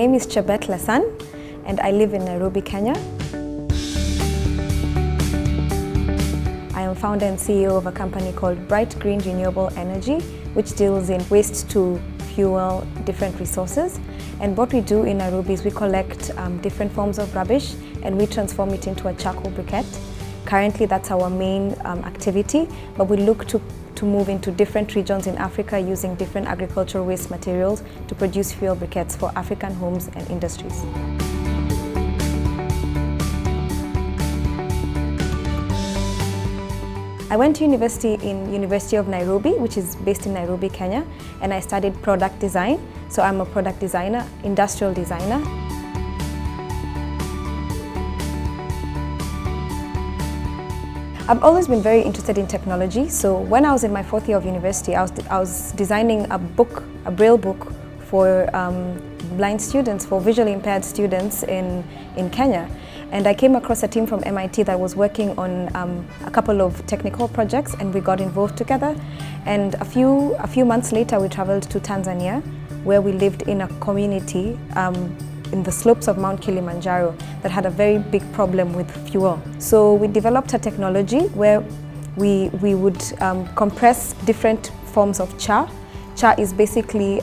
name is Chebet Lasan and I live in Nairobi, Kenya. I am founder and CEO of a company called Bright Green Renewable Energy, which deals in waste to fuel different resources. And what we do in Nairobi is we collect different forms of rubbish and we transform it into a charcoal briquette. Currently that's our main activity, but we look to move into different regions in Africa using different agricultural waste materials to produce fuel briquettes for African homes and industries. I went to university in University of Nairobi, which is based in Nairobi, Kenya, and I studied product design. So I'm a product designer, industrial designer. I've always been very interested in technology. So when I was in my fourth year of university, I was designing a braille book for blind students, for visually impaired students in Kenya. And I came across a team from MIT that was working on a couple of technical projects, and we got involved together. And a few months later, we traveled to Tanzania, where we lived in a community in the slopes of Mount Kilimanjaro that had a very big problem with fuel. So we developed a technology where we would compress different forms of char. Char is basically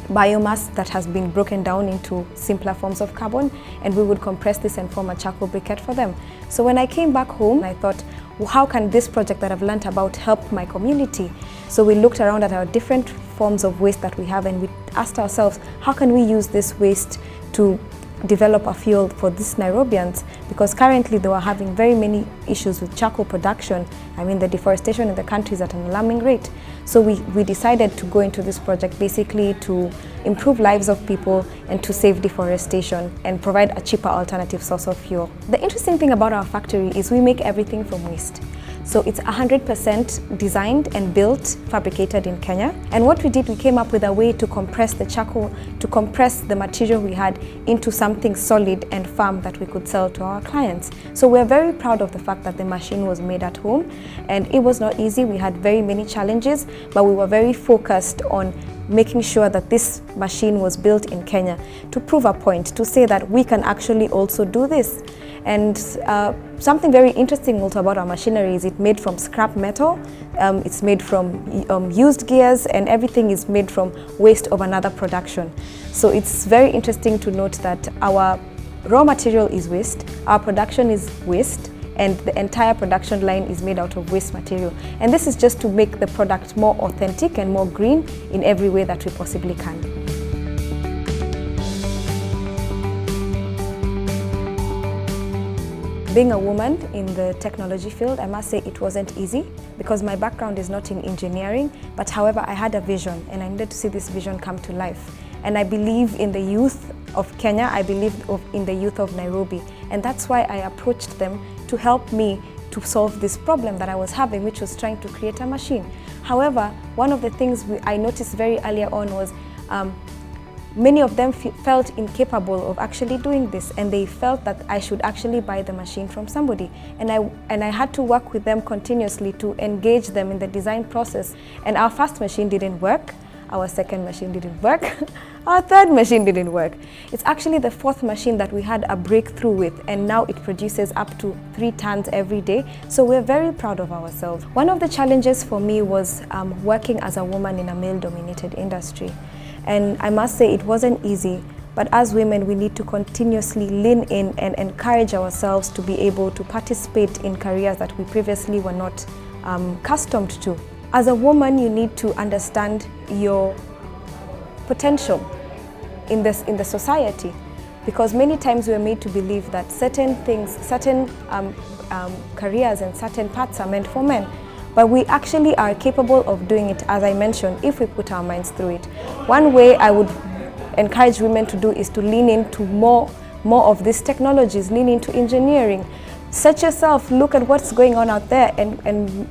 biomass that has been broken down into simpler forms of carbon, and we would compress this and form a charcoal briquette for them. So when I came back home, I thought, well, how can this project that I've learned about help my community? So we looked around at our different forms of waste that we have, and we asked ourselves, how can we use this waste to develop a fuel for these Nairobians? Because currently they were having very many issues with charcoal production. I mean, the deforestation in the country is at an alarming rate. So we decided to go into this project basically to improve lives of people and to save deforestation and provide a cheaper alternative source of fuel. The interesting thing about our factory is we make everything from waste. So it's 100% designed and built, fabricated in Kenya. And what we did, we came up with a way to compress the charcoal, to compress the material we had into something solid and firm that we could sell to our clients. So we're very proud of the fact that the machine was made at home, and it was not easy. We had very many challenges, but we were very focused on making sure that this machine was built in Kenya to prove a point, to say that we can actually also do this. And something very interesting also about our machinery is it's made from scrap metal, it's made from used gears, and everything is made from waste of another production. So it's very interesting to note that our raw material is waste, our production is waste, and the entire production line is made out of waste material. And this is just to make the product more authentic and more green in every way that we possibly can. Being a woman in the technology field, I must say it wasn't easy because my background is not in engineering, but however I had a vision and I needed to see this vision come to life. And I believe in the youth of Kenya, I believe in the youth of Nairobi, and that's why I approached them to help me to solve this problem that I was having, which was trying to create a machine. However, one of the things I noticed very earlier on was many of them felt incapable of actually doing this, and they felt that I should actually buy the machine from somebody. And I had to work with them continuously to engage them in the design process. And our first machine didn't work, our second machine didn't work, our third machine didn't work. It's actually the fourth machine that we had a breakthrough with, and now it produces up to 3 tons every day. So we're very proud of ourselves. One of the challenges for me was working as a woman in a male-dominated industry. And I must say it wasn't easy, but as women we need to continuously lean in and encourage ourselves to be able to participate in careers that we previously were not accustomed to. As a woman, you need to understand your potential in the society, because many times we are made to believe that certain things, certain careers and certain paths are meant for men. But we actually are capable of doing it, as I mentioned, if we put our minds through it. One way I would encourage women to do is to lean into more of these technologies, lean into engineering. Search yourself, look at what's going on out there, and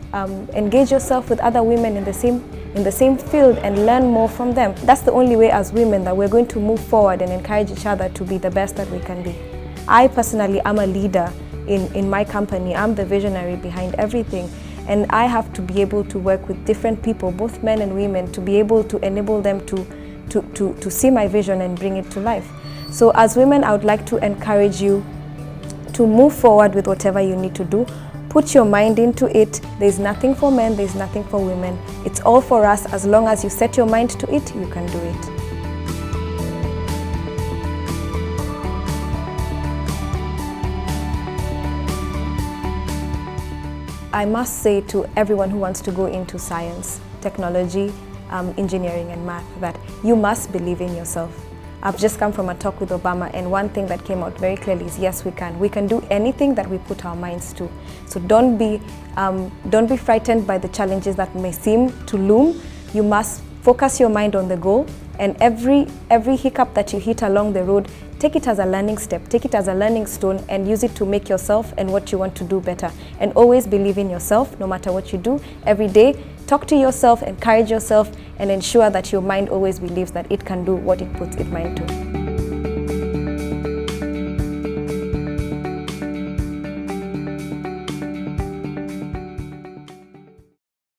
engage yourself with other women in the same field and learn more from them. That's the only way as women that we're going to move forward and encourage each other to be the best that we can be. I personally am a leader in my company. I'm the visionary behind everything. And I have to be able to work with different people, both men and women, to be able to enable them to to see my vision and bring it to life. So as women, I would like to encourage you to move forward with whatever you need to do. Put your mind into it. There's nothing for men, there's nothing for women. It's all for us. As long as you set your mind to it, you can do it. I must say to everyone who wants to go into science, technology, engineering and math that you must believe in yourself. I've just come from a talk with Obama, and one thing that came out very clearly is yes, we can. We can do anything that we put our minds to. So don't be frightened by the challenges that may seem to loom. You must focus your mind on the goal, and every hiccup that you hit along the road, take it as a learning step, take it as a learning stone, and use it to make yourself and what you want to do better. And always believe in yourself, no matter what you do. Every day, talk to yourself, encourage yourself, and ensure that your mind always believes that it can do what it puts its mind to.